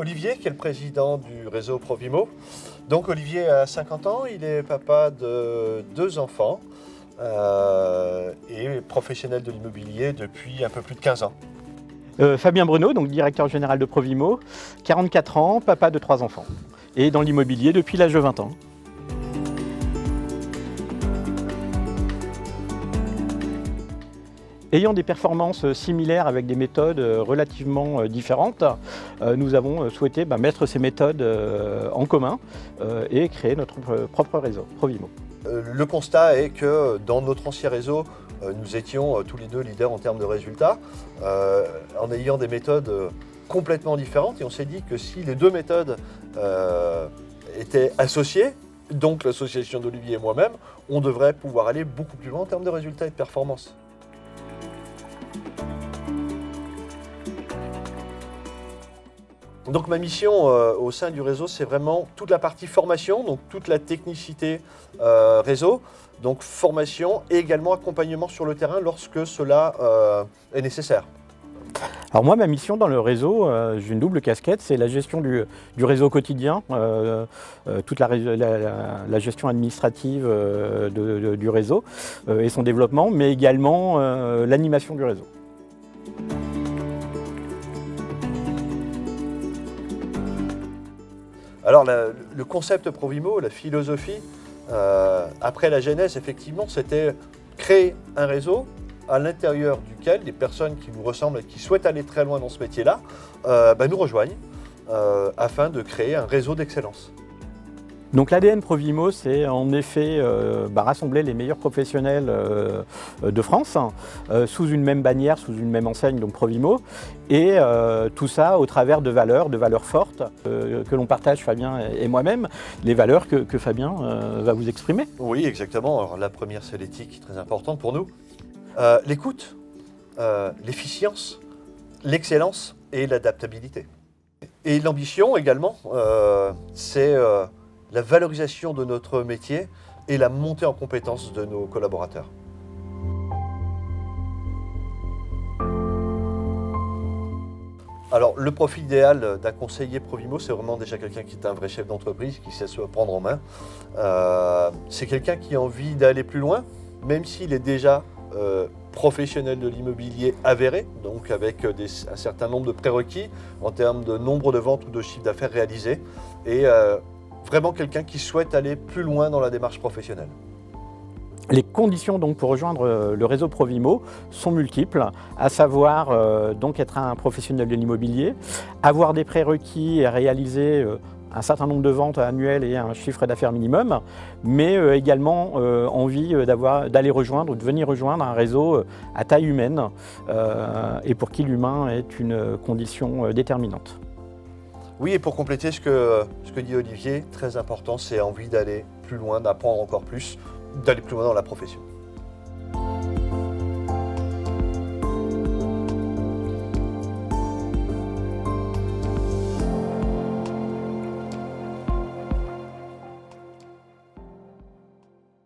Olivier, qui est le président du réseau Provimo. Donc Olivier a 50 ans, il est papa de 2 enfants et professionnel de l'immobilier depuis un peu plus de 15 ans. Fabien Bruno, donc directeur général de Provimo, 44 ans, papa de 3 enfants. Et dans l'immobilier depuis l'âge de 20 ans. Ayant des performances similaires avec des méthodes relativement différentes, nous avons souhaité mettre ces méthodes en commun et créer notre propre réseau, Provimo. Le constat est que dans notre ancien réseau, nous étions tous les deux leaders en termes de résultats, en ayant des méthodes complètement différentes. Et on s'est dit que si les deux méthodes étaient associées, donc l'association d'Olivier et moi-même, on devrait pouvoir aller beaucoup plus loin en termes de résultats et de performance. Donc ma mission au sein du réseau, c'est vraiment toute la partie formation, donc toute la technicité réseau, donc formation et également accompagnement sur le terrain lorsque cela est nécessaire. Alors moi, ma mission dans le réseau, j'ai une double casquette, c'est la gestion du réseau quotidien, toute la gestion administrative du réseau et son développement, mais également l'animation du réseau. Alors le concept Provimo, la philosophie, après la genèse, effectivement, c'était créer un réseau à l'intérieur duquel des personnes qui nous ressemblent et qui souhaitent aller très loin dans ce métier-là nous rejoignent afin de créer un réseau d'excellence. Donc l'ADN Provimo, c'est en effet rassembler les meilleurs professionnels de France sous une même bannière, sous une même enseigne, donc Provimo, et tout ça au travers de valeurs fortes que l'on partage, Fabien et moi-même, les valeurs que Fabien va vous exprimer. Oui, exactement. Alors, la première, c'est l'éthique, très importante pour nous. L'écoute, l'efficience, l'excellence et l'adaptabilité. Et l'ambition également, c'est la valorisation de notre métier et la montée en compétences de nos collaborateurs. Alors, le profil idéal d'un conseiller Provimo, c'est vraiment déjà quelqu'un qui est un vrai chef d'entreprise, qui sait se prendre en main. C'est quelqu'un qui a envie d'aller plus loin, même s'il est déjà professionnel de l'immobilier avéré, donc avec un certain nombre de prérequis en termes de nombre de ventes ou de chiffre d'affaires réalisés. Et vraiment quelqu'un qui souhaite aller plus loin dans la démarche professionnelle. Les conditions donc pour rejoindre le réseau Provimo sont multiples, à savoir donc être un professionnel de l'immobilier, avoir des prérequis et réaliser un certain nombre de ventes annuelles et un chiffre d'affaires minimum, mais également envie d'aller rejoindre ou de venir rejoindre un réseau à taille humaine et pour qui l'humain est une condition déterminante. Oui, et pour compléter ce que dit Olivier, très important, c'est envie d'aller plus loin, d'apprendre encore plus, d'aller plus loin dans la profession.